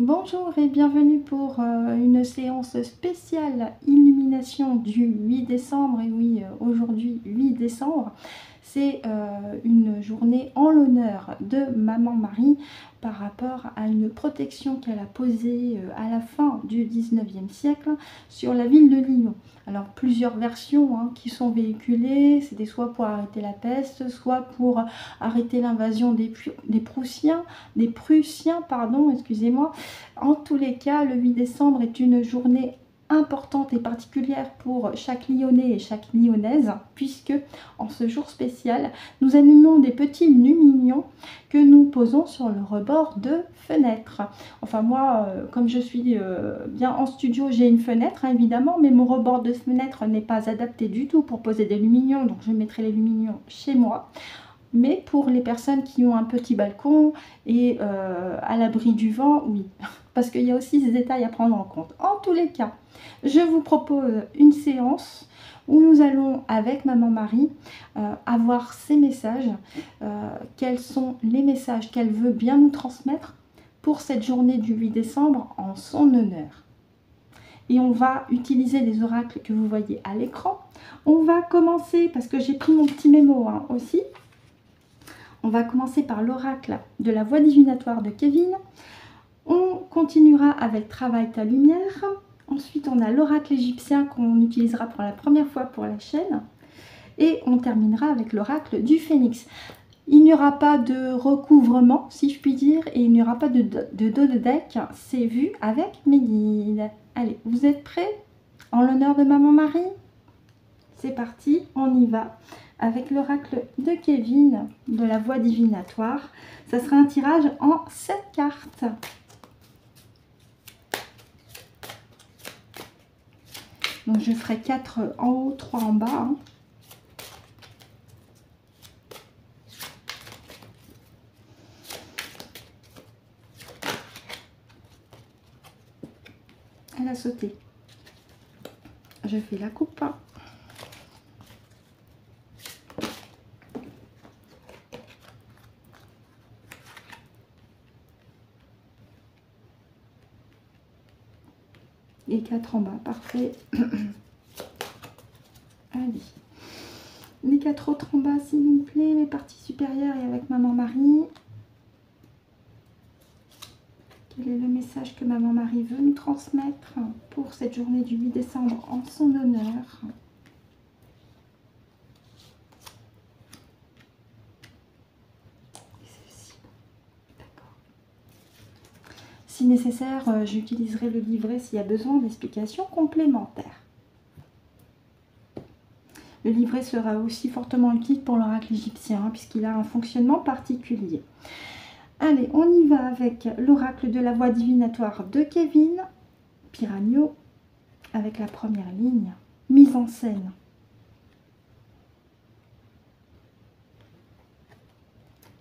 Bonjour et bienvenue pour une séance spéciale illumination du 8 décembre. Et oui, aujourd'hui 8 décembre, c'est une journée en l'honneur de Maman Marie par rapport à une protection qu'elle a posée à la fin du 19e siècle sur la ville de Lyon. Alors plusieurs versions qui sont véhiculées, c'était soit pour arrêter la peste, soit pour arrêter l'invasion des Prussiens, pardon, excusez-moi. En tous les cas, le 8 décembre est une journée importante et particulière pour chaque Lyonnais et chaque Lyonnaise, puisque en ce jour spécial, nous allumons des petits lumignons que nous posons sur le rebord de fenêtre. Enfin moi, comme je suis bien en studio, j'ai une fenêtre évidemment, mais mon rebord de fenêtre n'est pas adapté du tout pour poser des lumignons, donc je mettrai les lumignons chez moi. Mais pour les personnes qui ont un petit balcon et à l'abri du vent, oui. Parce qu'il y a aussi ces détails à prendre en compte. En tous les cas, je vous propose une séance où nous allons, avec Maman Marie, avoir ces messages. Quels sont les messages qu'elle veut bien nous transmettre pour cette journée du 8 décembre en son honneur. Et on va utiliser les oracles que vous voyez à l'écran. On va commencer, parce que j'ai pris mon petit mémo aussi. On va commencer par l'oracle de la voix divinatoire de Kevin. On continuera avec Travaille ta lumière. Ensuite, on a l'oracle égyptien qu'on utilisera pour la première fois pour la chaîne. Et on terminera avec l'oracle du phénix. Il n'y aura pas de recouvrement, si je puis dire, et il n'y aura pas de dos de deck. C'est vu avec mes guides. Allez, vous êtes prêts? En l'honneur de Maman Marie? C'est parti, on y va. Avec l'oracle de Kevin, de la voix divinatoire. Ça sera un tirage en 7 cartes. Donc je ferai 4 en haut, 3 en bas. Elle a sauté. Je fais la coupe. Et 4 en bas, parfait. Allez. Les 4 autres en bas, s'il vous plaît, les parties supérieures et avec Maman Marie. Quel est le message que Maman Marie veut nous transmettre pour cette journée du 8 décembre en son honneur? Si nécessaire, j'utiliserai le livret s'il y a besoin d'explications complémentaires. Le livret sera aussi fortement utile pour l'oracle égyptien, puisqu'il a un fonctionnement particulier. Allez, on y va avec l'oracle de la voix divinatoire de Kevin, Piragno, avec la première ligne, mise en scène.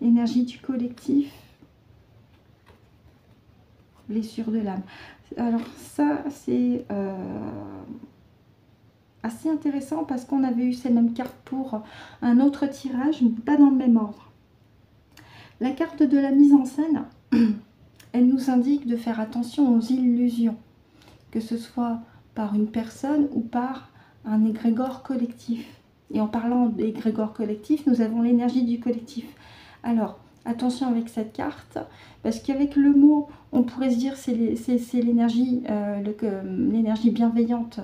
Énergie du collectif. Blessure de l'âme. Alors ça, c'est assez intéressant parce qu'on avait eu ces mêmes cartes pour un autre tirage, mais pas dans le même ordre. La carte de la mise en scène, elle nous indique de faire attention aux illusions, que ce soit par une personne ou par un égrégore collectif. Et en parlant d'égrégore collectif, nous avons l'énergie du collectif. Alors, attention avec cette carte, parce qu'avec le mot, on pourrait se dire c'est l'énergie bienveillante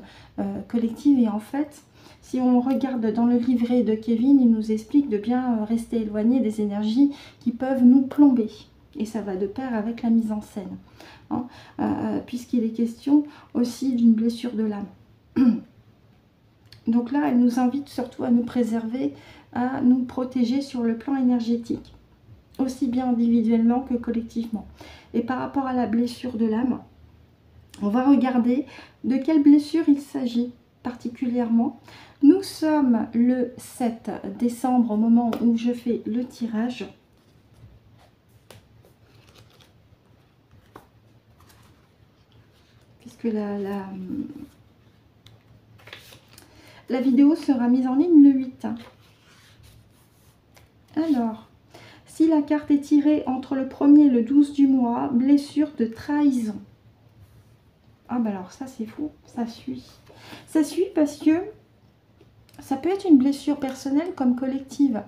collective. Et en fait, si on regarde dans le livret de Kevin, il nous explique de bien rester éloigné des énergies qui peuvent nous plomber. Et ça va de pair avec la mise en scène, puisqu'il est question aussi d'une blessure de l'âme. Donc là, elle nous invite surtout à nous préserver, à nous protéger sur le plan énergétique, aussi bien individuellement que collectivement. Et par rapport à la blessure de l'âme, on va regarder de quelle blessure il s'agit particulièrement. Nous sommes le 7 décembre au moment où je fais le tirage. Puisque la vidéo sera mise en ligne le 8. Alors, Si la carte est tirée entre le 1er et le 12 du mois, blessure de trahison. Ah bah alors ça c'est fou, ça suit. Ça suit parce que ça peut être une blessure personnelle comme collective.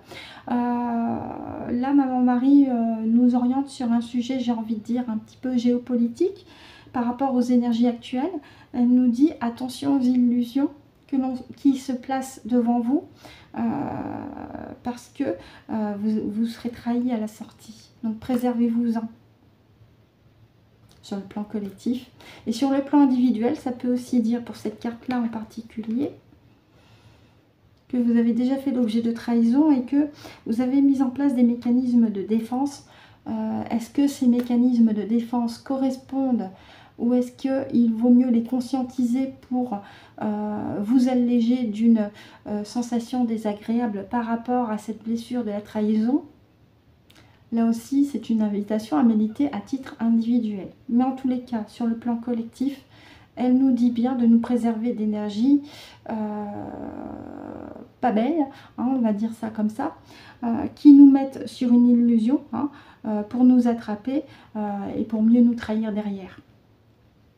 Là, Maman Marie nous oriente sur un sujet, j'ai envie de dire, un petit peu géopolitique par rapport aux énergies actuelles. Elle nous dit attention aux illusions qui se placent devant vous parce que vous serez trahi à la sortie. Donc préservez-vous-en sur le plan collectif. Et sur le plan individuel, ça peut aussi dire pour cette carte-là en particulier que vous avez déjà fait l'objet de trahison et que vous avez mis en place des mécanismes de défense. Est-ce que ces mécanismes de défense correspondent ou est-ce qu'il vaut mieux les conscientiser pour vous alléger d'une sensation désagréable par rapport à cette blessure de la trahison? Là aussi, c'est une invitation à méditer à titre individuel. Mais en tous les cas, sur le plan collectif, elle nous dit bien de nous préserver d'énergie pas belle, hein, on va dire ça comme ça, qui nous mettent sur une illusion hein, pour nous attraper et pour mieux nous trahir derrière.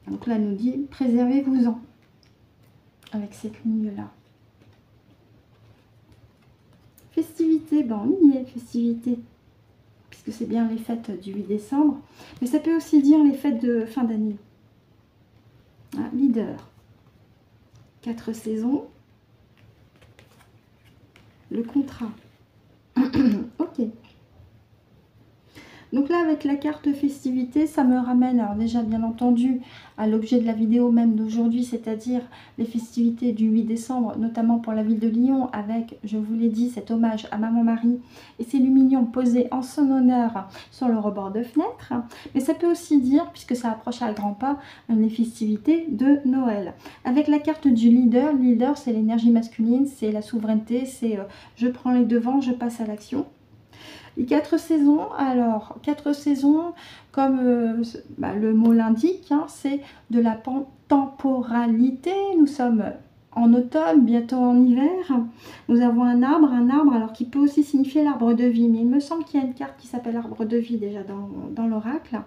Donc là, elle nous dit, préservez-vous-en avec cette ligne-là. Festivité, ben on y est, festivité, puisque c'est bien les fêtes du 8 décembre, mais ça peut aussi dire les fêtes de fin d'année. Ah, leader, 4 saisons, le contrat. Ok. Donc là, avec la carte festivité, ça me ramène, alors déjà bien entendu, à l'objet de la vidéo même d'aujourd'hui, c'est-à-dire les festivités du 8 décembre, notamment pour la ville de Lyon, avec, je vous l'ai dit, cet hommage à Maman Marie et ces lumignons posés en son honneur sur le rebord de fenêtre. Mais ça peut aussi dire, puisque ça approche à grands pas, les festivités de Noël. Avec la carte du leader, le leader c'est l'énergie masculine, c'est la souveraineté, c'est je prends les devants, je passe à l'action. Les 4 saisons, alors 4 saisons, comme le mot l'indique, hein, c'est de la temporalité. Nous sommes en automne, bientôt en hiver. Nous avons un arbre alors qui peut aussi signifier l'arbre de vie. Mais il me semble qu'il y a une carte qui s'appelle arbre de vie déjà dans l'oracle.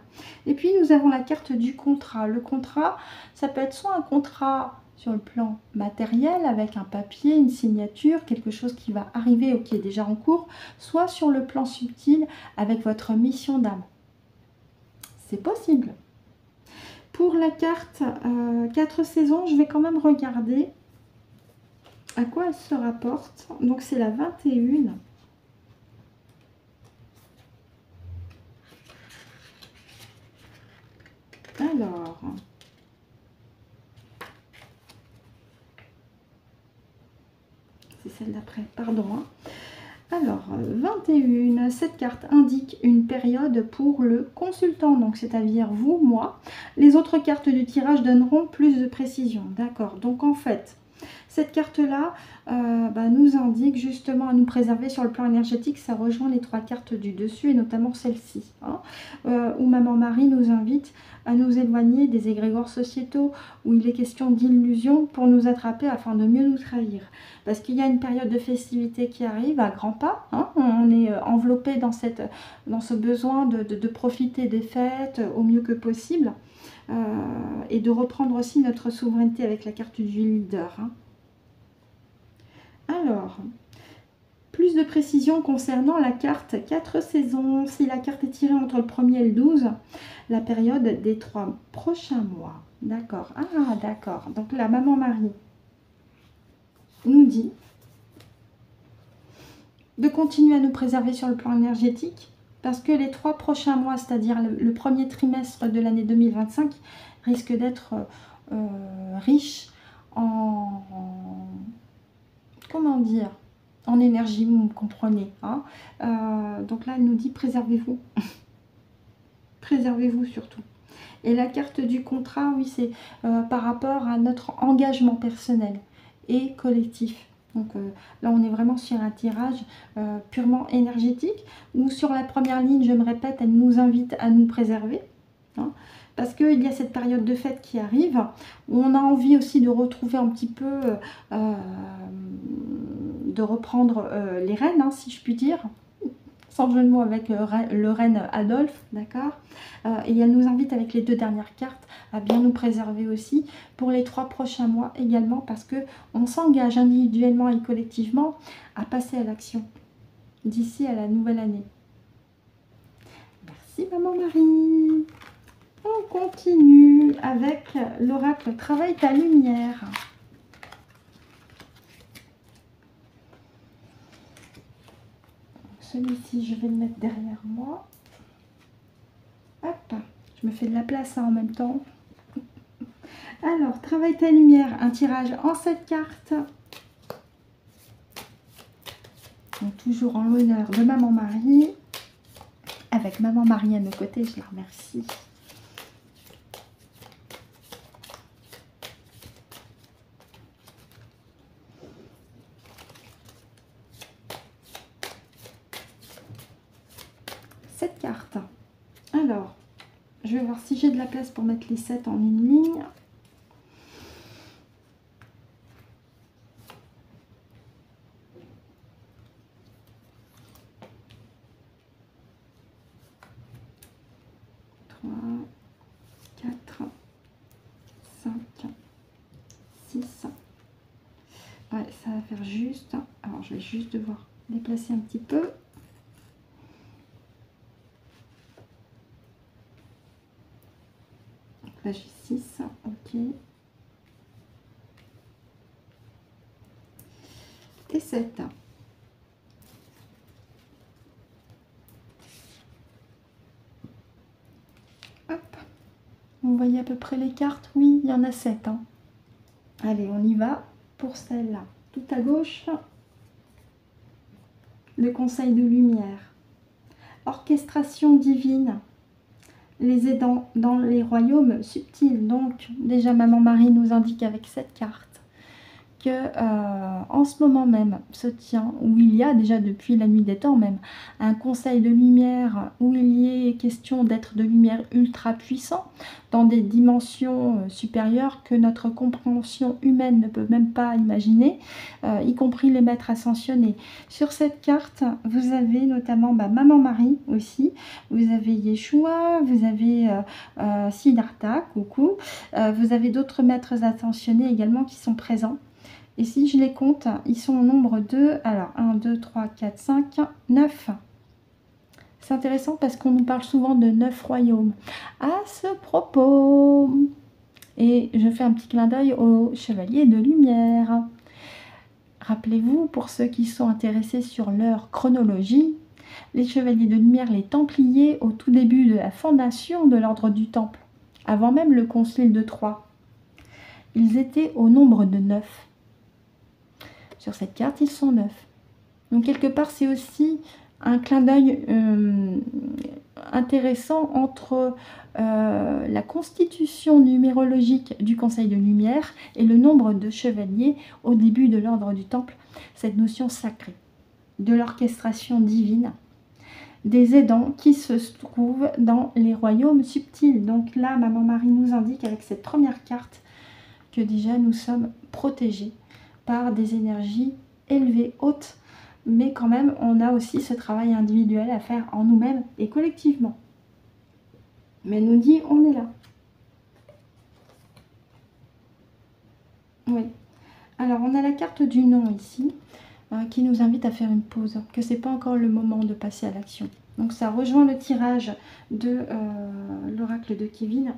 Et puis nous avons la carte du contrat. Le contrat, ça peut être soit un contrat sur le plan matériel avec un papier, une signature, quelque chose qui va arriver ou qui est déjà en cours, soit sur le plan subtil avec votre mission d'âme. C'est possible. Pour la carte 4 saisons, je vais quand même regarder à quoi elle se rapporte. Donc c'est la 21. Alors... c'est celle d'après, pardon. Hein. Alors, 21, cette carte indique une période pour le consultant, donc c'est-à-dire vous, moi. Les autres cartes du tirage donneront plus de précision, d'accord. Donc en fait, cette carte-là nous indique justement à nous préserver sur le plan énergétique. Ça rejoint les 3 cartes du dessus et notamment celle-ci, hein, où Maman Marie nous invite à nous éloigner des égrégores sociétaux où il est question d'illusions pour nous attraper afin de mieux nous trahir. Parce qu'il y a une période de festivité qui arrive à grands pas. Hein, on est enveloppé dans ce besoin de profiter des fêtes au mieux que possible et de reprendre aussi notre souveraineté avec la carte du leader. Hein. Alors, plus de précision concernant la carte 4 saisons. Si la carte est tirée entre le 1er et le 12, la période des 3 prochains mois. D'accord. Ah, d'accord. Donc la Maman Marie nous dit de continuer à nous préserver sur le plan énergétique parce que les 3 prochains mois, c'est-à-dire le premier trimestre de l'année 2025, risque d'être riche en... comment dire, en énergie, vous me comprenez. Hein. Donc là, elle nous dit préservez-vous. Préservez-vous surtout. Et la carte du contrat, oui, c'est par rapport à notre engagement personnel et collectif. Donc là, on est vraiment sur un tirage purement énergétique. Où sur la première ligne, je me répète, elle nous invite à nous préserver. Hein. Parce qu'il y a cette période de fête qui arrive, où on a envie aussi de retrouver un petit peu, de reprendre les rênes, hein, si je puis dire. sans jeu de mots avec le reine Adolphe, d'accord. Et elle nous invite avec les 2 dernières cartes à bien nous préserver aussi pour les 3 prochains mois également, parce que on s'engage individuellement et collectivement à passer à l'action d'ici à la nouvelle année. Merci Maman Marie. On continue avec l'oracle Travaille ta lumière. Celui-ci, je vais le mettre derrière moi. Hop, je me fais de la place en même temps. Alors, Travaille ta lumière, un tirage en 7 cartes. Donc, toujours en l'honneur de Maman Marie. Avec Maman Marie à nos côtés, je la remercie. Cartes. Alors, je vais voir si j'ai de la place pour mettre les 7 en une ligne. Trois, 4, 5, 6. Ouais, ça va faire juste. Alors, je vais juste devoir déplacer un petit peu. Là, j'ai 6, ok. Et 7. Hop. Vous voyez à peu près les cartes? Oui, il y en a 7. Hein. Allez, on y va pour celle-là. Tout à gauche, le conseil de lumière. Orchestration divine. Les aidants dans les royaumes subtils. Donc, déjà, Maman Marie nous indique avec cette carte que en ce moment même se tient, où il y a déjà depuis la nuit des temps même, un conseil de lumière où il y est question d'être de lumière ultra puissant dans des dimensions supérieures que notre compréhension humaine ne peut même pas imaginer, y compris les maîtres ascensionnés. Sur cette carte, vous avez notamment Maman Marie aussi, vous avez Yeshua, vous avez Siddhartha, coucou, vous avez d'autres maîtres ascensionnés également qui sont présents. Et si je les compte, ils sont au nombre de, alors 1, 2, 3, 4, 5, 9. C'est intéressant parce qu'on nous parle souvent de 9 royaumes. À ce propos, et je fais un petit clin d'œil aux chevaliers de lumière. Rappelez-vous, pour ceux qui sont intéressés sur leur chronologie, les chevaliers de lumière, les templiers, au tout début de la fondation de l'ordre du temple, avant même le concile de Troyes, ils étaient au nombre de 9. Sur cette carte, ils sont 9. Donc, quelque part, c'est aussi un clin d'œil intéressant entre la constitution numérologique du Conseil de Lumière et le nombre de chevaliers au début de l'ordre du Temple. Cette notion sacrée de l'orchestration divine, des aidants qui se trouvent dans les royaumes subtils. Donc là, Maman Marie nous indique avec cette première carte que déjà nous sommes protégés par des énergies élevées, hautes, mais quand même on a aussi ce travail individuel à faire en nous-mêmes et collectivement. Mais elle nous dit on est là. Oui. Alors on a la carte du non ici, qui nous invite à faire une pause, que c'est pas encore le moment de passer à l'action. Donc ça rejoint le tirage de l'oracle de Kevin,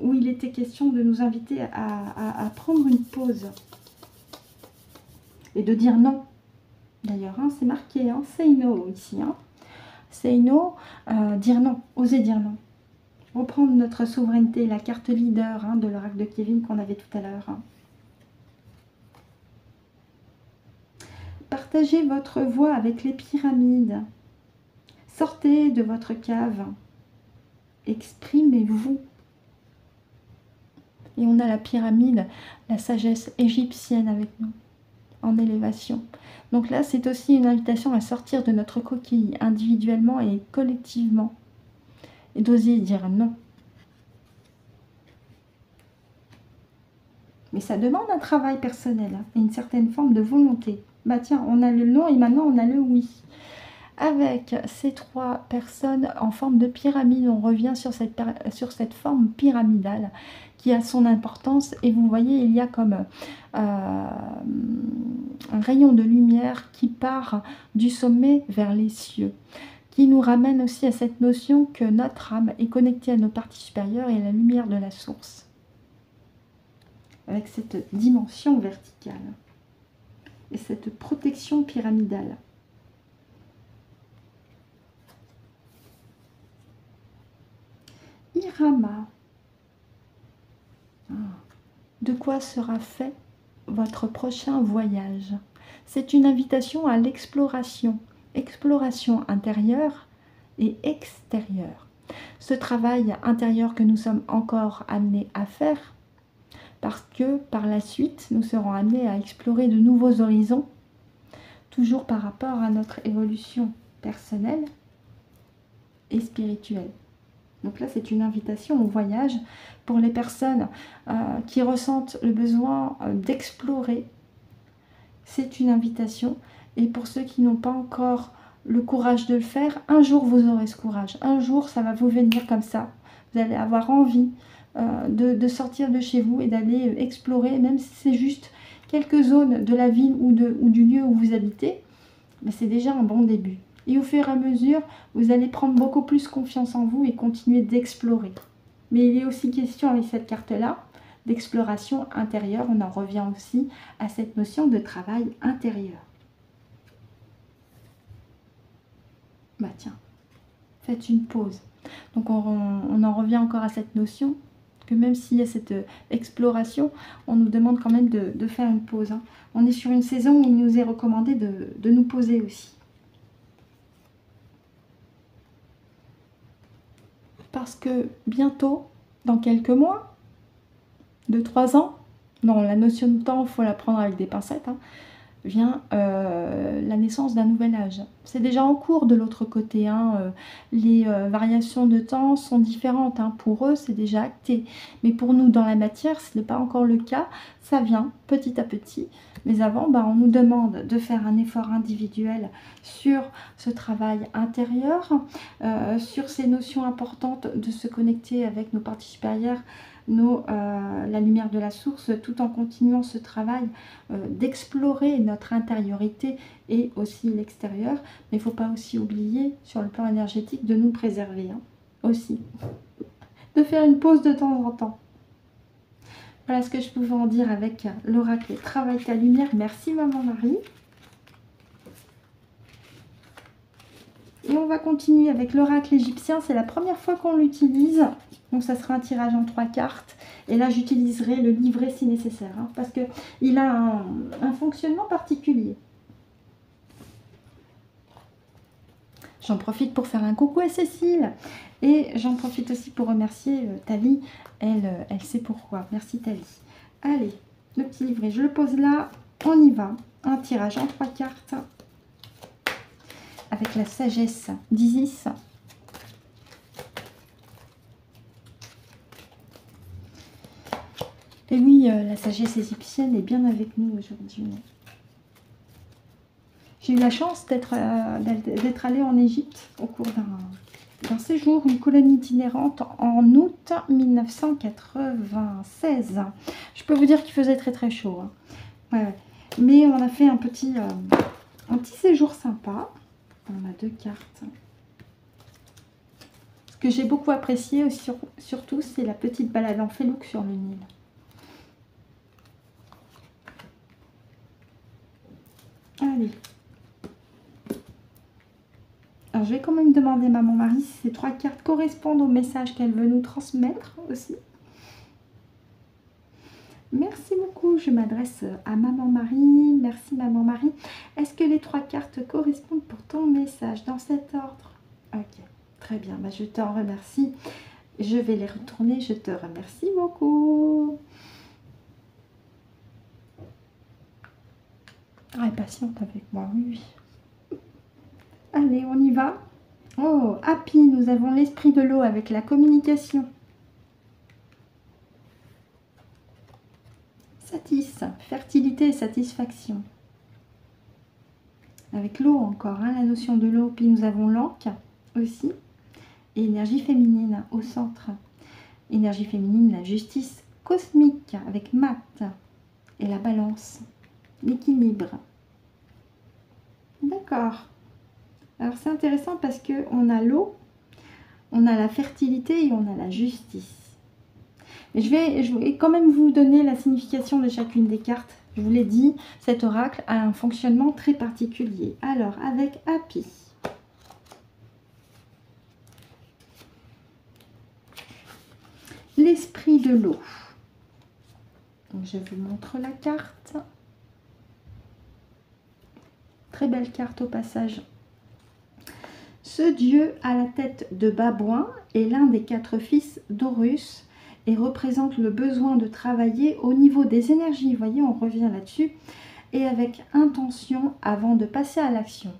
où il était question de nous inviter à prendre une pause et de dire non. D'ailleurs, hein, c'est marqué, hein, say no ici. Hein. Say no, dire non, oser dire non. Reprendre notre souveraineté, la carte leader de l'oracle de Kevin qu'on avait tout à l'heure. Hein. Partagez votre voix avec les pyramides. Sortez de votre cave. Exprimez-vous. Et on a la pyramide, la sagesse égyptienne avec nous, en élévation. Donc là, c'est aussi une invitation à sortir de notre coquille, individuellement et collectivement. Et d'oser dire non. Mais ça demande un travail personnel et une certaine forme de volonté. Bah tiens, on a le non et maintenant on a le oui. Avec ces 3 personnes en forme de pyramide, on revient sur cette forme pyramidale qui a son importance. Et vous voyez, il y a comme un rayon de lumière qui part du sommet vers les cieux, qui nous ramène aussi à cette notion que notre âme est connectée à nos parties supérieures et à la lumière de la source, avec cette dimension verticale et cette protection pyramidale. Irama. De quoi sera fait votre prochain voyage? C'est une invitation à l'exploration, exploration intérieure et extérieure. Ce travail intérieur que nous sommes encore amenés à faire, parce que par la suite, nous serons amenés à explorer de nouveaux horizons, toujours par rapport à notre évolution personnelle et spirituelle. Donc là, c'est une invitation au voyage pour les personnes qui ressentent le besoin d'explorer. C'est une invitation. Et pour ceux qui n'ont pas encore le courage de le faire, un jour vous aurez ce courage. Un jour, ça va vous venir comme ça. Vous allez avoir envie de sortir de chez vous et d'aller explorer, même si c'est juste quelques zones de la ville ou du lieu où vous habitez. Mais c'est déjà un bon début. Et au fur et à mesure, vous allez prendre beaucoup plus confiance en vous et continuer d'explorer. Mais il est aussi question avec cette carte-là d'exploration intérieure. On en revient aussi à cette notion de travail intérieur. Bah tiens, faites une pause. Donc on en revient encore à cette notion que même s'il y a cette exploration, on nous demande quand même de faire une pause. Hein. On est sur une saison où il nous est recommandé de nous poser aussi. Parce que bientôt, dans quelques mois, 2-3 ans, non, la notion de temps, il faut la prendre avec des pincettes, hein, vient la naissance d'un nouvel âge. C'est déjà en cours de l'autre côté. Hein, les variations de temps sont différentes. Hein, pour eux, c'est déjà acté. Mais pour nous, dans la matière, ce n'est pas encore le cas. Ça vient petit à petit. Mais avant, bah, on nous demande de faire un effort individuel sur ce travail intérieur, sur ces notions importantes de se connecter avec nos parties supérieures, la lumière de la source, tout en continuant ce travail d'explorer notre intériorité et aussi l'extérieur. Mais il ne faut pas aussi oublier, sur le plan énergétique, de nous préserver hein, aussi. De faire une pause de temps en temps. Voilà ce que je pouvais en dire avec l'oracle Travaille ta lumière. Merci Maman Marie. Et on va continuer avec l'oracle égyptien. C'est la première fois qu'on l'utilise. Donc ça sera un tirage en 3 cartes. Et là j'utiliserai le livret si nécessaire. Hein, parce qu'il a un fonctionnement particulier. J'en profite pour faire un coucou à Cécile. Et j'en profite aussi pour remercier Thalie. Elle sait pourquoi. Merci Thalie. Allez, le petit livret, je le pose là. On y va. Un tirage en 3 cartes. Avec la sagesse d'Isis. Et oui, la sagesse égyptienne est bien avec nous aujourd'hui. J'ai eu la chance d'être allée en Égypte au cours d'un séjour, une colonie itinérante en août 1996. Je peux vous dire qu'il faisait très très chaud. Hein. Ouais. Mais on a fait un petit séjour sympa. On a 2 cartes. Ce que j'ai beaucoup apprécié, surtout, c'est la petite balade en felouk sur le Nil. Allez. Alors, je vais quand même demander à Maman Marie si ces 3 cartes correspondent au message qu'elle veut nous transmettre aussi. Merci beaucoup. Je m'adresse à Maman Marie. Merci Maman Marie. Est-ce que les 3 cartes correspondent pour ton message dans cet ordre? Ok, très bien. Bah, je t'en remercie. Je vais les retourner. Je te remercie beaucoup. Ah, patiente avec moi, oui. Allez, on y va. Oh, Happy, nous avons l'esprit de l'eau avec la communication. Satis, fertilité et satisfaction. avec l'eau encore, hein, la notion de l'eau. Puis nous avons l'encre aussi, et énergie féminine au centre. Énergie féminine, la justice cosmique avec Mat et la balance, l'équilibre. D'accord. Alors c'est intéressant parce que on a l'eau, on a la fertilité et on a la justice. Mais je vais quand même vous donner la signification de chacune des cartes. Je vous l'ai dit, cet oracle a un fonctionnement très particulier. Alors, avec Happy. L'esprit de l'eau. Je vous montre la carte. Très belle carte au passage. Ce dieu à la tête de babouin est l'un des 4 fils d'Horus et représente le besoin de travailler au niveau des énergies. Vous voyez, on revient là-dessus. Et avec intention avant de passer à l'action.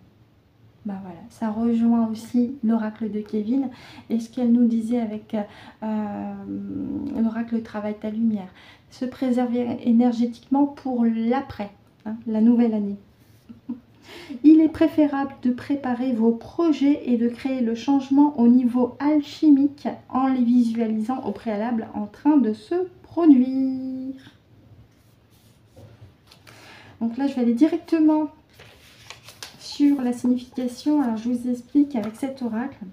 Ben voilà, ça rejoint aussi l'oracle de Kevin et ce qu'elle nous disait avec l'oracle Travaille ta lumière. Se préserver énergétiquement pour l'après, hein, la nouvelle année. Il est préférable de préparer vos projets et de créer le changement au niveau alchimique en les visualisant au préalable en train de se produire. Donc là, je vais aller directement sur la signification. Alors, je vous explique avec cet oracle.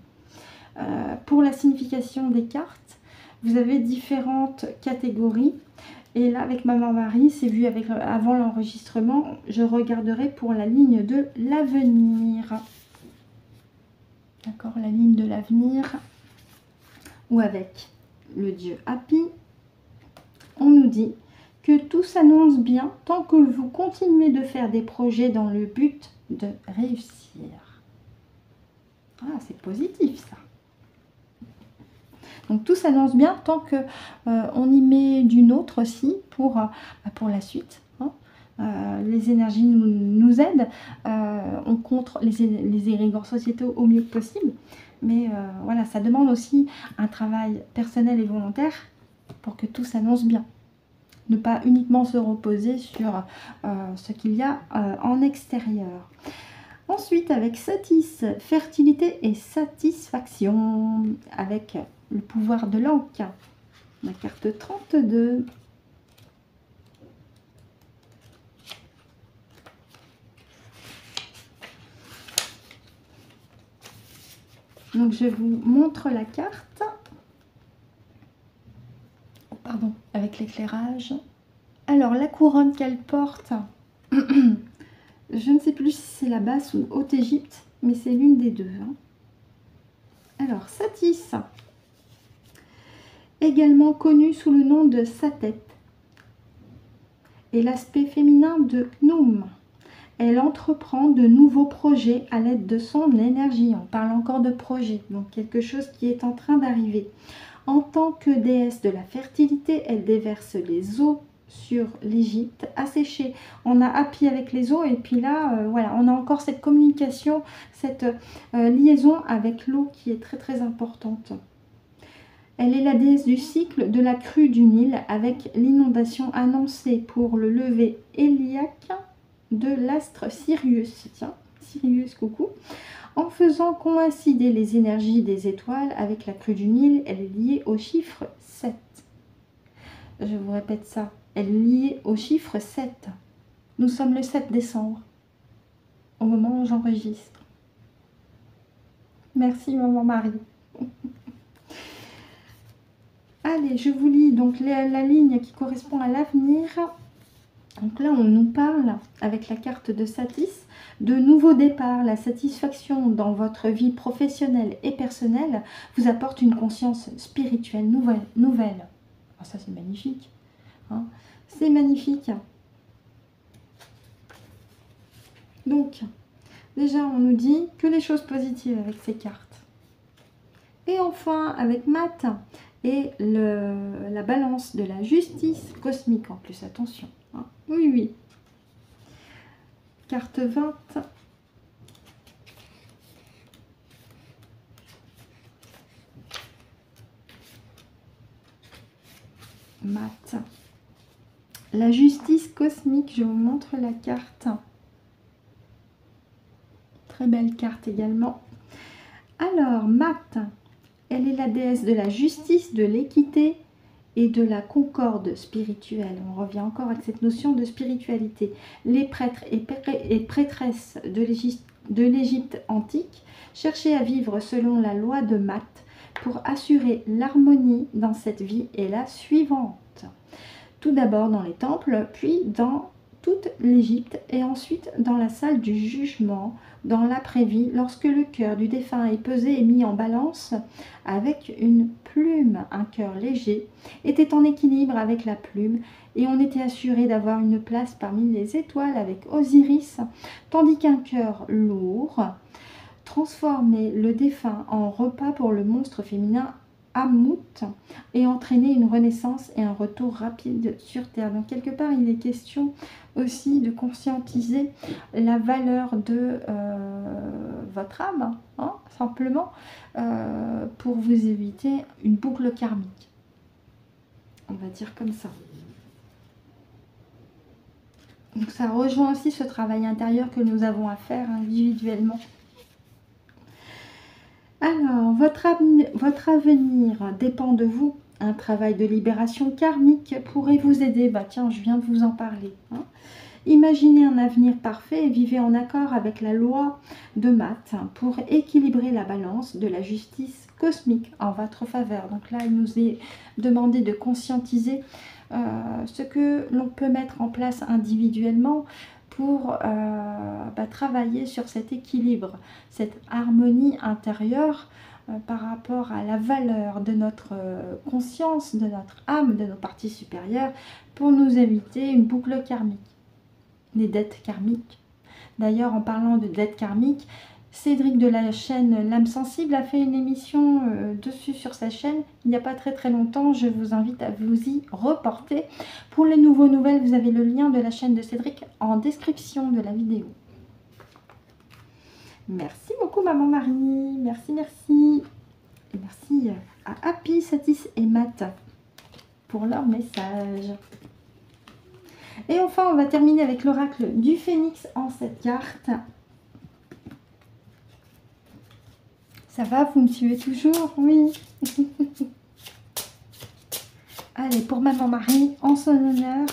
Pour la signification des cartes, vous avez différentes catégories. Et là, avec Maman Marie, c'est vu avec, avant l'enregistrement, je regarderai pour la ligne de l'avenir. D'accord, la ligne de l'avenir. Ou avec le dieu Happy, on nous dit que tout s'annonce bien tant que vous continuez de faire des projets dans le but de réussir. Ah, c'est positif ça. Donc tout s'annonce bien tant que on y met du nôtre aussi pour la suite. Hein. Les énergies nous aident. On contre les égrégores sociétaux au mieux que possible. Mais voilà, ça demande aussi un travail personnel et volontaire pour que tout s'annonce bien. Ne pas uniquement se reposer sur ce qu'il y a en extérieur. Ensuite, avec Satis, fertilité et satisfaction, avec le pouvoir de l'encre, la carte 32. Donc, je vous montre la carte. Pardon, avec l'éclairage. Alors, la couronne qu'elle porte, je ne sais plus si c'est la basse ou haute Égypte, mais c'est l'une des deux. Hein. Alors, Satis, également connue sous le nom de Satet, et l'aspect féminin de Gnome. Elle entreprend de nouveaux projets à l'aide de son énergie. On parle encore de projet, donc quelque chose qui est en train d'arriver. En tant que déesse de la fertilité, elle déverse les eaux sur l'Égypte asséchée. On a Happy avec les eaux et puis là, voilà, on a encore cette communication, cette liaison avec l'eau qui est très très importante. Elle est la déesse du cycle de la crue du Nil avec l'inondation annoncée pour le lever héliaque de l'astre Sirius. Tiens, Sirius, coucou. En faisant coïncider les énergies des étoiles avec la crue du Nil, elle est liée au chiffre 7. Je vous répète ça. Elle est liée au chiffre 7. Nous sommes le 7 décembre, au moment où j'enregistre. Merci, Maman Marie. Allez, je vous lis donc la ligne qui correspond à l'avenir. Donc là, on nous parle, avec la carte de Satis, de nouveaux départs. La satisfaction dans votre vie professionnelle et personnelle vous apporte une conscience spirituelle nouvelle. Ah, ça, c'est magnifique. Hein, c'est magnifique. Donc, déjà, on nous dit que des choses positives avec ces cartes. Et enfin, avec Mat et la balance de la justice cosmique en plus, attention. Hein. Oui, oui. Carte 20. Mat. La justice cosmique, je vous montre la carte. Très belle carte également. Alors, Math, elle est la déesse de la justice, de l'équité et de la concorde spirituelle. On revient encore avec cette notion de spiritualité. Les prêtres et prêtresses de l'Égypte antique cherchaient à vivre selon la loi de Math pour assurer l'harmonie dans cette vie et la suivante. Tout d'abord dans les temples, puis dans toute l'Égypte et ensuite dans la salle du jugement, dans l'après-vie, lorsque le cœur du défunt est pesé et mis en balance avec une plume. Un cœur léger était en équilibre avec la plume et on était assuré d'avoir une place parmi les étoiles avec Osiris, tandis qu'un cœur lourd transformait le défunt en repas pour le monstre féminin Amout et entraîner une renaissance et un retour rapide sur Terre. Donc quelque part, il est question aussi de conscientiser la valeur de votre âme, hein, simplement, pour vous éviter une boucle karmique. On va dire comme ça. Donc ça rejoint aussi ce travail intérieur que nous avons à faire individuellement. Alors, votre avenir dépend de vous. Un travail de libération karmique pourrait vous aider. Bah tiens, je viens de vous en parler. Hein. Imaginez un avenir parfait et vivez en accord avec la loi de Math pour équilibrer la balance de la justice cosmique en votre faveur. Donc là, il nous est demandé de conscientiser ce que l'on peut mettre en place individuellement pour travailler sur cet équilibre, cette harmonie intérieure par rapport à la valeur de notre conscience, de notre âme, de nos parties supérieures, pour nous éviter une boucle karmique, des dettes karmiques. D'ailleurs, en parlant de dettes karmiques, Cédric de la chaîne L'âme sensible a fait une émission dessus sur sa chaîne il n'y a pas très longtemps. Je vous invite à vous y reporter. Pour les nouveaux nouvelles, vous avez le lien de la chaîne de Cédric en description de la vidéo. Merci beaucoup Maman Marie, merci. Et merci à Happy, Satis et Matt pour leur message. Et enfin, on va terminer avec l'oracle du Phénix en cette carte. Ça va, vous me suivez toujours? Oui. Allez, pour Maman Marie, en son honneur.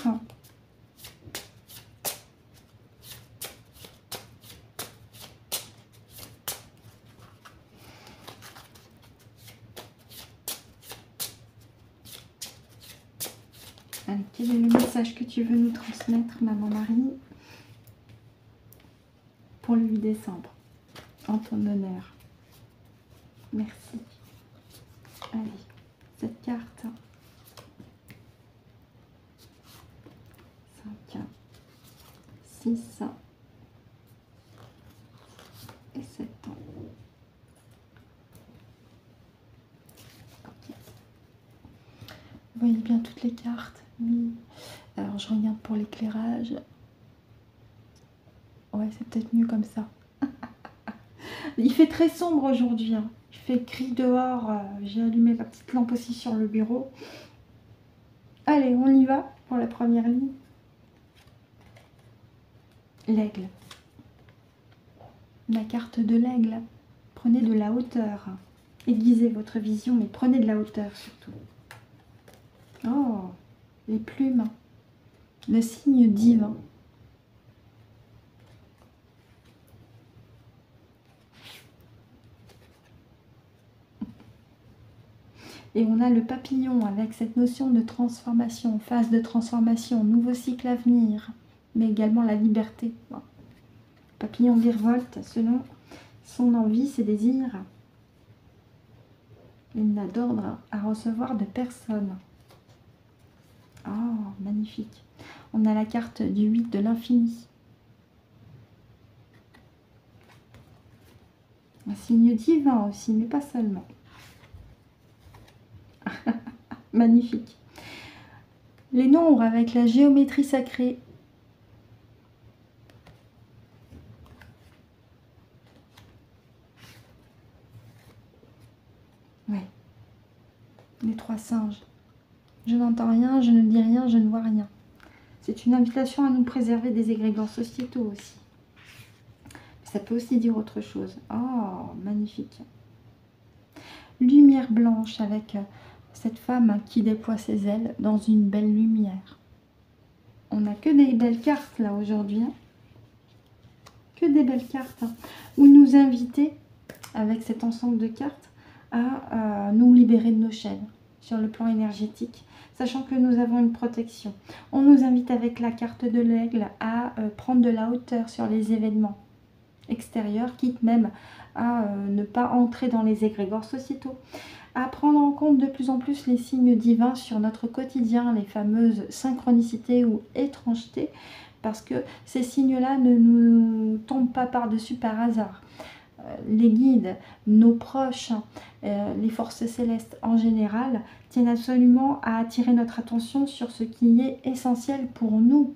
Allez, quel est le message que tu veux nous transmettre, Maman Marie, pour le 8 décembre, en ton honneur? Merci. Allez, cette carte. 5, 6 et 7 ans. Okay. Vous voyez bien toutes les cartes? Oui. Alors je regarde pour l'éclairage. Ouais, c'est peut-être mieux comme ça. Il fait très sombre aujourd'hui. Hein. Il fait gris dehors. J'ai allumé ma petite lampe aussi sur le bureau. Allez, on y va pour la première ligne. L'aigle. La carte de l'aigle. Prenez de la hauteur. Aiguisez votre vision, mais prenez de la hauteur surtout. Oh, les plumes. Le signe divin. Et on a le papillon avec cette notion de transformation, phase de transformation, nouveau cycle à venir, mais également la liberté. Le papillon virevolte selon son envie, ses désirs. Il n'a d'ordre à recevoir de personne. Oh, magnifique. On a la carte du 8 de l'infini. Un signe divin aussi, mais pas seulement. Magnifique. Les nombres avec la géométrie sacrée. Ouais. Les 3 singes. Je n'entends rien, je ne dis rien, je ne vois rien. C'est une invitation à nous préserver des égrégores sociétaux aussi. Ça peut aussi dire autre chose. Oh, magnifique. Lumière blanche avec cette femme qui déploie ses ailes dans une belle lumière. On n'a que des belles cartes là aujourd'hui. Hein. Que des belles cartes. Hein. Vous nous invitez avec cet ensemble de cartes à nous libérer de nos chaînes sur le plan énergétique, sachant que nous avons une protection. On nous invite avec la carte de l'aigle à prendre de la hauteur sur les événements extérieurs, quitte même à ne pas entrer dans les égrégores sociétaux, à prendre en compte de plus en plus les signes divins sur notre quotidien, les fameuses synchronicités ou étrangetés, parce que ces signes-là ne nous tombent pas par-dessus par hasard. Les guides, nos proches, les forces célestes en général, tiennent absolument à attirer notre attention sur ce qui est essentiel pour nous.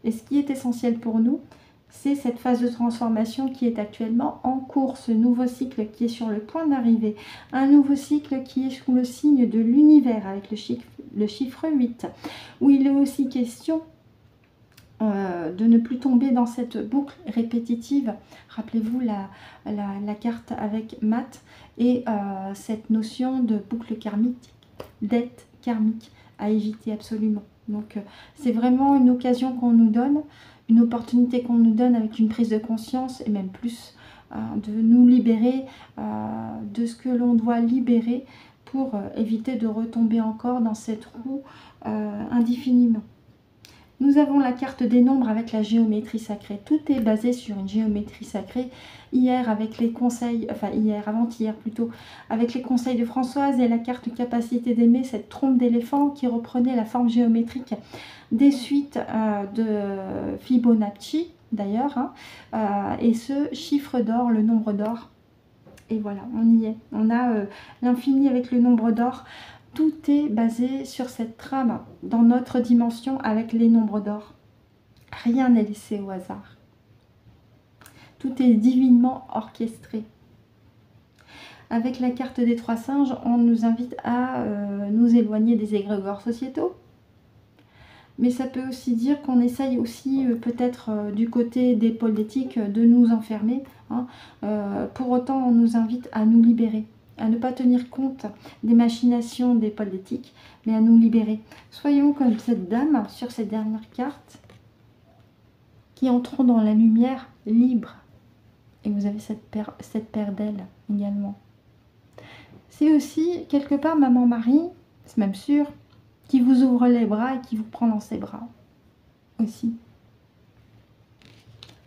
Et ce qui est essentiel pour nous, c'est cette phase de transformation qui est actuellement en cours, ce nouveau cycle qui est sur le point d'arriver. Un nouveau cycle qui est sous le signe de l'univers avec le chiffre 8, où il est aussi question de ne plus tomber dans cette boucle répétitive. Rappelez-vous la carte avec Matt et cette notion de boucle karmique, dette karmique à éviter absolument. Donc c'est vraiment une occasion qu'on nous donne, une opportunité qu'on nous donne avec une prise de conscience et même plus de nous libérer de ce que l'on doit libérer pour éviter de retomber encore dans cette roue indéfiniment. Nous avons la carte des nombres avec la géométrie sacrée. Tout est basé sur une géométrie sacrée. Hier, avec les conseils, enfin hier, avant-hier plutôt, avec les conseils de Françoise et la carte capacité d'aimer, cette trompe d'éléphant qui reprenait la forme géométrique des suites de Fibonacci, d'ailleurs, hein, et ce chiffre d'or, le nombre d'or. Et voilà, on y est. On a l'infini avec le nombre d'or. Tout est basé sur cette trame dans notre dimension avec les nombres d'or. Rien n'est laissé au hasard. Tout est divinement orchestré. Avec la carte des 3 singes, on nous invite à nous éloigner des égrégores sociétaux. Mais ça peut aussi dire qu'on essaye aussi peut-être du côté des politiques de nous enfermer. Hein. Pour autant, on nous invite à nous libérer, à ne pas tenir compte des machinations des politiques, mais à nous libérer. Soyons comme cette dame sur cette dernière carte, qui entrons dans la lumière libre. Et vous avez cette paire d'ailes également. C'est aussi quelque part Maman Marie, c'est même sûr, qui vous ouvre les bras et qui vous prend dans ses bras aussi.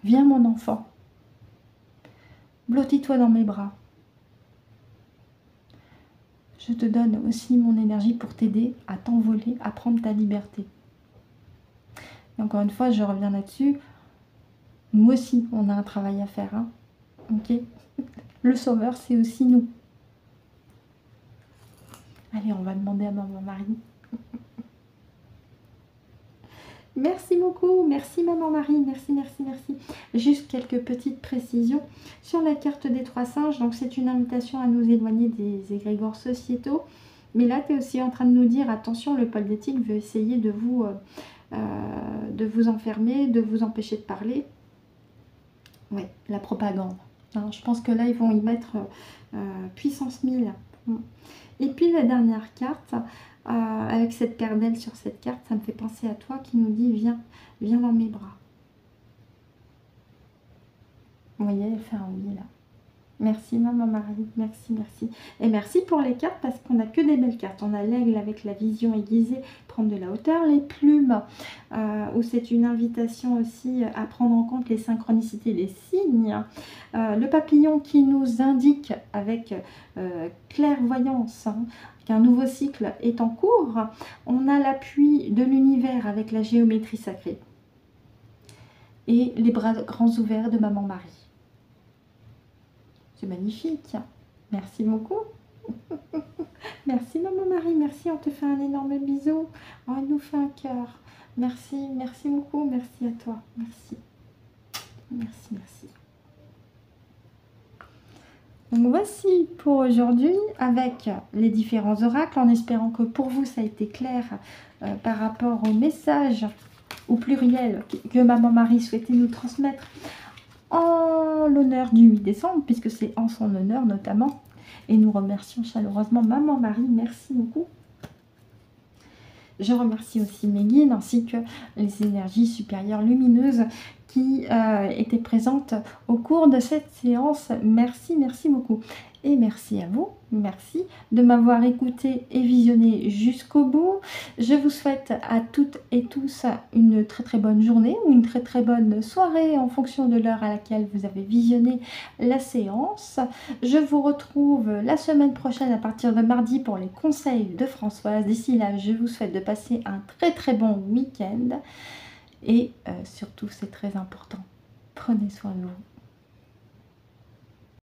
Viens mon enfant, blottis-toi dans mes bras. Je te donne aussi mon énergie pour t'aider à t'envoler, à prendre ta liberté. Et encore une fois, je reviens là-dessus. Nous aussi, on a un travail à faire. Hein, ok. Le sauveur, c'est aussi nous. Allez, on va demander à Maman Marie. Merci beaucoup, merci Maman Marie, merci, merci, merci. Juste quelques petites précisions sur la carte des 3 singes. Donc c'est une invitation à nous éloigner des égrégores sociétaux. Mais là, tu es aussi en train de nous dire, attention, le pôle d'éthique veut essayer de vous enfermer, de vous empêcher de parler. Oui, la propagande. Hein, je pense que là, ils vont y mettre puissance 1000. Et puis la dernière carte, avec cette paire d'ailes sur cette carte, ça me fait penser à toi qui nous dit viens, viens dans mes bras. Vous voyez, elle fait un oui là. Merci Maman Marie, merci, merci. Et merci pour les cartes parce qu'on n'a que des belles cartes. On a l'aigle avec la vision aiguisée, prendre de la hauteur, les plumes, où c'est une invitation aussi à prendre en compte les synchronicités des signes. Le papillon qui nous indique avec clairvoyance, hein, qu'un nouveau cycle est en cours. On a l'appui de l'univers avec la géométrie sacrée. Et les bras grands ouverts de Maman Marie. C'est magnifique. Merci beaucoup. Merci Maman Marie, merci. On te fait un énorme bisou. Oh, elle nous fait un cœur. Merci, merci beaucoup. Merci à toi. Merci. Merci, merci. Donc voici pour aujourd'hui avec les différents oracles, en espérant que pour vous ça a été clair par rapport au message au pluriel que Maman Marie souhaitait nous transmettre en l'honneur du 8 décembre, puisque c'est en son honneur notamment. Et nous remercions chaleureusement Maman Marie, merci beaucoup. Je remercie aussi mes guides ainsi que les énergies supérieures lumineuses qui étaient présentes au cours de cette séance. Merci, merci beaucoup. Et merci à vous, merci de m'avoir écouté et visionné jusqu'au bout. Je vous souhaite à toutes et tous une très très bonne journée ou une très très bonne soirée en fonction de l'heure à laquelle vous avez visionné la séance. Je vous retrouve la semaine prochaine à partir de mardi pour les conseils de Françoise. D'ici là, je vous souhaite de passer un très très bon week-end et surtout c'est très important, prenez soin de vous.